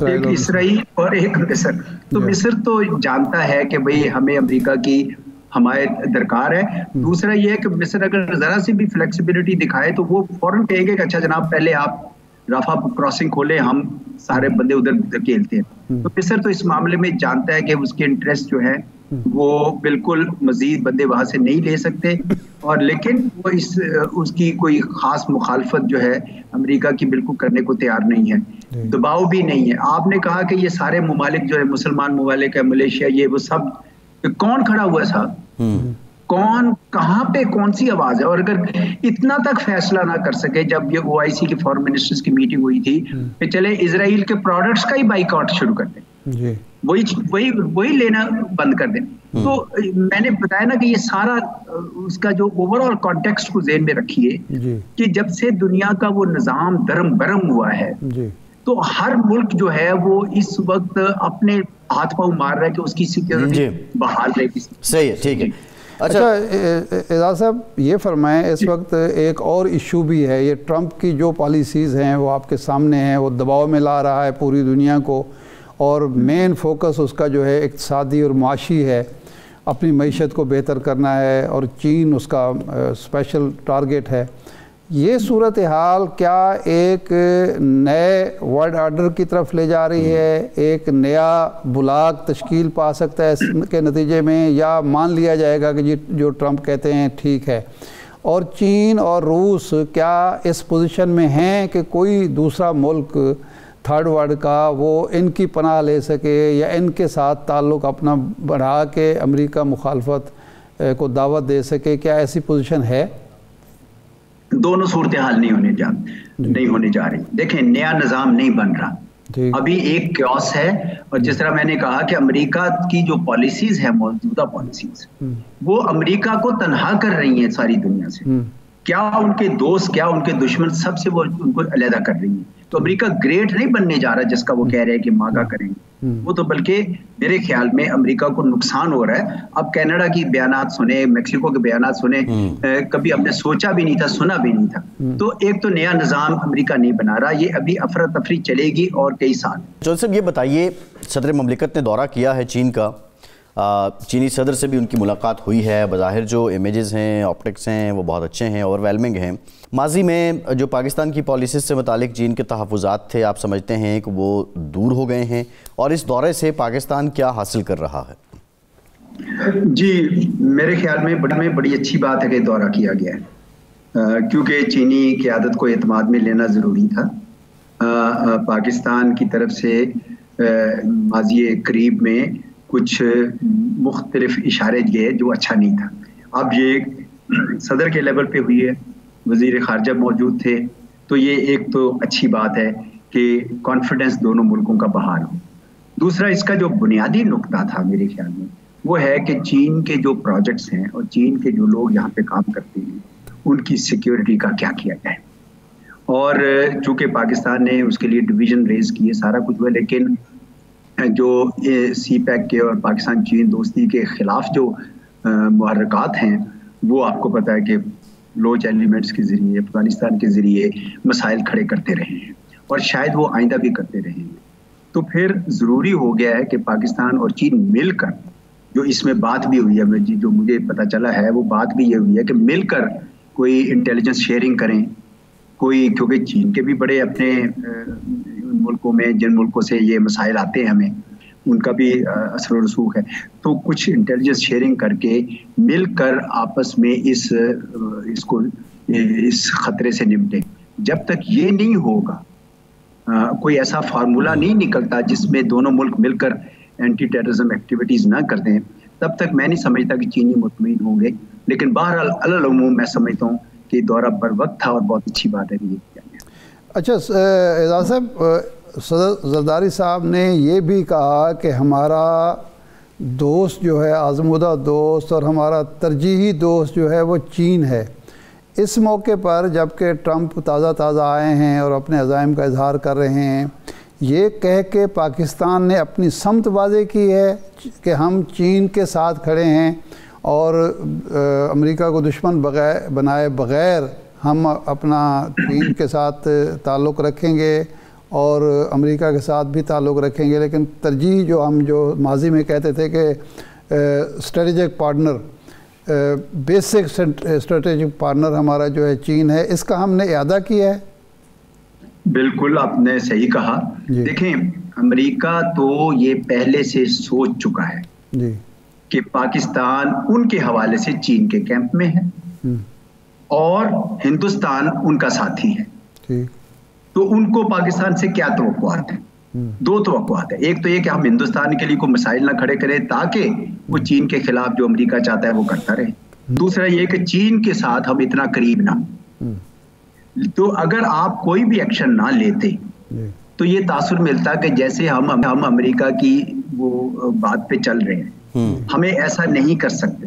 [SPEAKER 4] ایک اسرائیل اور ایک مصر. تو مصر تو جانتا ہے کہ بھئی ہمیں امریکہ کی حمایت درکار ہے. دوسرا یہ ہے کہ مصر اگر ذرا سی بھی فلیکسیبلٹی دکھائے تو وہ فوراً کہیں گے کہ اچھا جناب پہلے آپ رفح کراسنگ کھولیں، ہم سارے بندے ادھر دھکیلتے ہیں. تو مصر تو اس معاملے میں جانتا ہے کہ اس کے انٹرسٹ جو ہے وہ بالکل مزید بندے وہاں سے نہیں لے سکتے، اور لیکن وہ اس کی کوئی خاص مخالفت جو ہے امریکہ کی بالکل کرنے کو تیار نہیں ہے، دباؤ بھی نہیں ہے. آپ نے کہا کہ یہ سارے ممالک جو ہے مسلمان ممالک ہے، ملیشیا، یہ وہ سب کون کھڑا ہوا ہے صاحب؟ کون کہاں پہ کون سی آواز ہے؟ اور اگر اتنا تک فیصلہ نہ کر سکے جب یہ OIC کی فارن منسٹرز کی میٹنگ ہوئی تھی کہ چلے اسرائیل کے پروڈکٹس کا ہی بائیکاٹ شروع کر دیں، وہی لینا بند کر دیں. تو میں نے بتایا نا کہ یہ سارا اس کا جو اوور آل کانٹیکسٹ کو ذہن میں رکھیے کہ جب سے دنیا کا وہ نظام درم برم ہوا ہے تو ہر ملک جو ہے وہ اس وقت اپنے ہاتھ پاؤں مار رہا ہے کہ اس کی سیکیورٹی بحال رہے.
[SPEAKER 1] صحیح ہے, ٹھیک ہے.
[SPEAKER 2] اچھا اعجاز صاحب یہ فرمائیں, اس وقت ایک اور ایشو بھی ہے, یہ ٹرمپ کی جو پالیسیز ہیں وہ آپ کے سامنے ہیں, وہ دباؤ میں لا رہا ہے پوری دنیا کو, اور مین فوکس اس کا جو ہے اقتصادی اور معاشی ہے, اپنی معیشت کو بہتر کرنا ہے, اور چین اس کا اسپیشل ٹارگٹ ہے. یہ صورتحال کیا ایک نئے ورلڈ آرڈر کی طرف لے جا رہی ہے, ایک نیا بلاک تشکیل پا سکتا ہے اس کے نتیجے میں, یا مان لیا جائے گا کہ جو ٹرمپ کہتے ہیں ٹھیک ہے؟ اور چین اور روس کیا اس پوزیشن میں ہیں کہ کوئی دوسرا ملک تھرڈ ورلڈ کا وہ ان کی پناہ لے سکے, یا ان کے ساتھ تعلق اپنا بڑھا کے امریکہ مخالفت کو دعوت دے سکے؟ کیا ایسی پوزیشن ہے؟
[SPEAKER 4] دونوں صورتحال نہیں ہونے جا رہی. دیکھیں, نیا نظام نہیں بن رہا, ابھی ایک کیوس ہے. اور جس طرح میں نے کہا کہ امریکہ کی جو پالیسیز ہیں, موجودہ پالیسیز, وہ امریکہ کو تنہا کر رہی ہیں ساری دنیا سے. کیا ان کے دوست, کیا ان کے دشمن, سب سے وہ ان کو علیحدہ کر رہی ہیں. تو امریکہ گریٹ نہیں بننے جا رہا جس کا وہ کہہ رہے ہیں کہ ماگا کریں گے, وہ تو بلکہ میرے خیال میں امریکہ کو نقصان ہو رہا ہے. اب کینیڈا کی بیانات سنیں, میکسیکو کے بیانات سنیں, کبھی ہم نے سوچا بھی نہیں تھا, سنا بھی نہیں تھا. تو ایک تو نیا نظام امریکہ نہیں بنا رہا, یہ ابھی افراتفری چلے گی اور کئی سال.
[SPEAKER 1] چودھری صاحب یہ بتائیے, صدر مملکت نے دورہ کیا ہے چین کا, چینی صدر سے بھی ان کی ملاقات ہوئی ہے, بظاہر جو امیجز ہیں, آپٹکس ہیں, وہ بہت اچھے ہیں, اوور ویلمنگ ہیں. ماضی میں جو پاکستان کی پالیسیز سے متعلق چین کے تحفظات تھے, آپ سمجھتے ہیں کہ وہ دور ہو گئے ہیں, اور اس دورے سے پاکستان کیا حاصل کر رہا ہے؟
[SPEAKER 4] جی, میرے خیال میں بڑی اچھی بات ہے کہ دورہ کیا گیا ہے, کیونکہ چینی قیادت کو اعتماد میں لینا ضروری تھا. پاکستان کی طرف سے ماضی قریب میں کچھ مختلف اشارے دیے جو اچھا نہیں تھا. اب یہ صدر کے لیول پہ ہوئی ہے, وزیر خارجہ موجود تھے, تو یہ ایک تو اچھی بات ہے کہ کانفیڈنس دونوں ملکوں کا بحال ہو. دوسرا, اس کا جو بنیادی نقطہ تھا میرے خیال میں وہ ہے کہ چین کے جو پروجیکٹس ہیں اور چین کے جو لوگ یہاں پہ کام کرتے ہیں ان کی سیکیورٹی کا کیا کیا جائے. اور چونکہ پاکستان نے اس کے لیے ڈویژن ریز کیے, سارا کچھ ہوا, لیکن جو سی پیک کے اور پاکستان چین دوستی کے خلاف جو محرکات ہیں وہ آپ کو پتہ ہے کہ لوچ ایلیمنٹس کے ذریعے, افغانستان کے ذریعے مسائل کھڑے کرتے رہے ہیں, اور شاید وہ آئندہ بھی کرتے رہے ہیں. تو پھر ضروری ہو گیا ہے کہ پاکستان اور چین مل کر, جو اس میں بات بھی ہوئی ہے, جو مجھے پتہ چلا ہے وہ بات بھی یہ ہوئی ہے کہ مل کر کوئی انٹیلیجنس شیئرنگ کریں, کوئی, کیونکہ چین کے بھی بڑے اپنے ملکوں میں, جن ملکوں سے یہ مسائل آتے ہیں ہمیں, ان کا بھی اثر و رسوخ ہے, تو کچھ انٹیلیجنس شیئرنگ کر کے مل کر آپس میں اس خطرے سے نمٹیں. جب تک یہ نہیں ہوگا, کوئی ایسا فارمولا نہیں نکلتا جس میں دونوں ملک مل کر اینٹی ٹیررزم ایکٹیویٹیز نہ کرتے ہیں, تب تک میں نہیں سمجھتا کہ چینی مطمئن ہوں گے. لیکن بہرحال علی العموم میں سمجھتا ہوں کہ دورہ بر وقت تھا اور بہت اچھی بات ہے کہ یہ کیا گیا.
[SPEAKER 2] اچھا اعجاز صاحب, صدر زرداری صاحب نے یہ بھی کہا کہ ہمارا دوست جو ہے, آزمودہ دوست اور ہمارا ترجیحی دوست جو ہے وہ چین ہے. اس موقع پر جب کہ ٹرمپ تازہ آئے ہیں اور اپنے عزائم کا اظہار کر رہے ہیں, یہ کہہ کے پاکستان نے اپنی سمت واضح کی ہے کہ ہم چین کے ساتھ کھڑے ہیں اور امریکہ کو دشمن بنائے بغیر ہم اپنا چین کے ساتھ تعلق رکھیں گے اور امریکہ کے ساتھ بھی تعلق رکھیں گے. لیکن ترجیح جو ہم ماضی میں کہتے تھے کہ strategic partner, basic strategic partner ہمارا جو ہے چین ہے, اس کا ہم نے اعادہ کیا ہے.
[SPEAKER 4] بالکل, آپ نے صحیح کہا. دیکھیں, امریکہ تو یہ پہلے سے سوچ چکا ہے جی کہ پاکستان ان کے حوالے سے چین کے کیمپ میں ہے اور ہندوستان ان کا ساتھی ہے. تو ان کو پاکستان سے کیا توقعات ہیں؟ دو توقعات ہیں. ایک تو یہ کہ ہم ہندوستان کے لیے کوئی مسائل نہ کھڑے کریں تاکہ وہ چین کے خلاف جو امریکہ چاہتا ہے وہ کرتا رہے. دوسرا یہ کہ چین کے ساتھ ہم اتنا قریب نہ ہوں. تو اگر آپ کوئی بھی ایکشن نہ لیتے تو یہ تاثر ملتا کہ جیسے ہم امریکہ کی وہ بات پہ چل رہے ہیں, ہمیں ایسا نہیں کر سکتے.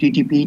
[SPEAKER 4] TTP